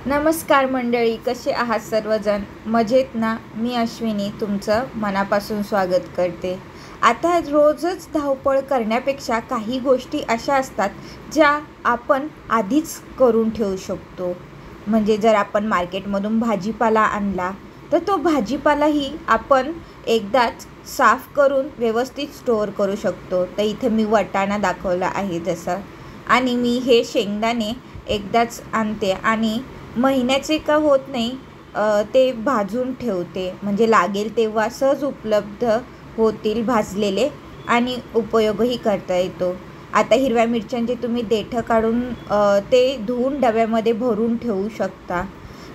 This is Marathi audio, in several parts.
नमस्कार मंडळी, कसे आहात सर्वजण? मजेत ना? मी अश्विनी तुमचं मनापासून स्वागत करते. आता रोजच धावपळ करण्यापेक्षा काही गोष्टी अशा असतात ज्या आपण आधीच करून ठेवू शकतो. म्हणजे जर आपण मार्केटमधून भाजीपाला आणला तर तो भाजीपालाही आपण एकदाच साफ करून व्यवस्थित स्टोअर करू शकतो. तर इथे मी वाटाणा दाखवला आहे जसं, आणि मी हे शेंगदाणे एकदाच आणते आणि महिन्याचे का होत नाही ते भाजून ठेवते, म्हणजे लागेल तेव्हा सहज उपलब्ध होतील भाजलेले आणि उपयोगही करता येतो. आता हिरव्या मिरच्यांचे तुम्ही देठं काढून ते धुवून डब्यामध्ये भरून ठेवू शकता.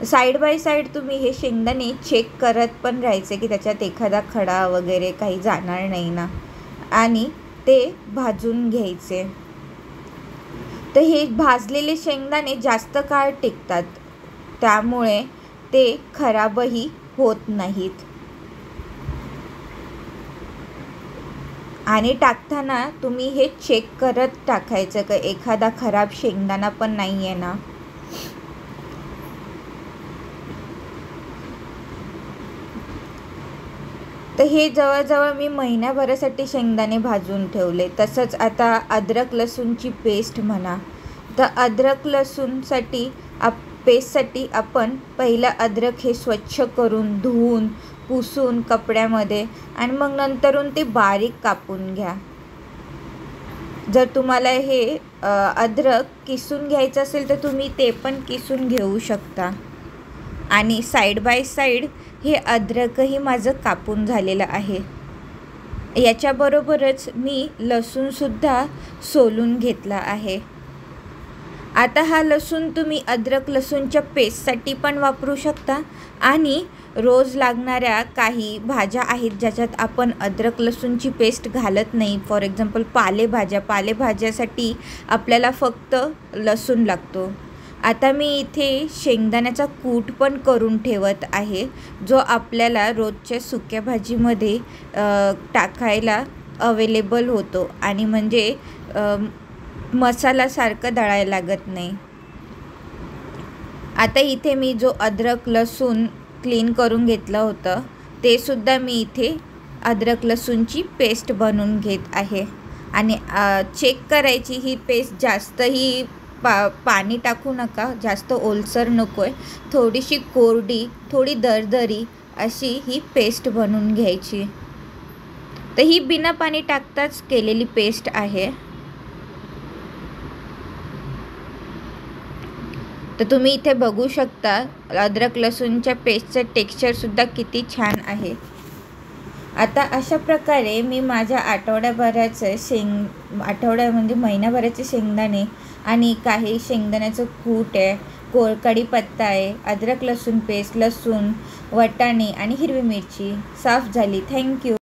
साईड बाय साईड तुम्ही हे शेंगदाणे चेक करत पण राहायचे की त्याच्यात एखादा खडा वगैरे काही जाणार नाही ना, आणि ते भाजून घ्यायचे. तर हे भाजलेले शेंगदाणे जास्त काळ टिकतात, त्यामुळे ते खराबही होत नाहीत. आणि टाकताना तुम्ही हे चेक करत टाकायचं की एखादा खराब शेंगदाणा पण नाही आहे ना. तर हे जवळजवळ मी महिन्याभरासाठी शेंगदाणे भाजून ठेवले. तसंच आता अद्रक लसूणची पेस्ट म्हणा, तर अद्रक लसूणसाठी पेस्टसाठी आपण पहिलं अद्रक हे स्वच्छ करून धुवून पुसून कपड्यामध्ये आणि मग नंतरून ते बारीक कापून घ्या. जर तुम्हाला हे अद्रक किसून घ्यायचं असेल तर तुम्ही ते पण किसून घेऊ शकता. आणि साईड बाय साईड हे अद्रकही माझं कापून झालेलं आहे. याच्याबरोबरच मी लसूणसुद्धा सोलून घेतला आहे. आता हा लसूण तुम्ही अद्रक लसूणच्या पेस्टसाठी पण वापरू शकता आणि रोज लागणाऱ्या काही भाज्या आहेत ज्याच्यात आपण अद्रक लसूणची पेस्ट घालत नाही. फॉर एक्झाम्पल पालेभाज्यासाठी आपल्याला फक्त लसूण लागतो. आता मी इथे शेंगदाण्याचा कूट पण करून ठेवत आहे, जो आपल्याला रोजच्या सुक्या भाजीमध्ये टाकायला अवेलेबल होतो आणि म्हणजे मसाल्यासारखं दळायला लागत नाही. आता इथे मी जो अद्रक लसूण क्लीन करून घेतलं होतं ते सुद्धा मी इथे अद्रक लसूणची पेस्ट बनवून घेत आहे. आणि चेक करायची ही पेस्ट जास्तही पाणी टाकू नका, जास्त ओलसर नको आहे, थोडीशी कोरडी थोडी दरदरी अशी ही पेस्ट बनवून घ्यायची. तर ही बिना पाणी टाकताच केलेली पेस्ट आहे. तर तुम्ही इथे बघू शकता अद्रक लसूणच्या पेस्टचं टेक्स्चरसुद्धा किती छान आहे. आता अशा प्रकारे मी माझ्या आठवड्याभराचं म्हणजे महिन्याभराचे शेंगदाणे आणि काही शेंगदाण्याचं कूट आहे, कढीपत्ता आहे, अद्रक लसूण पेस्ट, लसूण, वाटाणे आणि हिरवी मिरची साफ झाली. थँक्यू.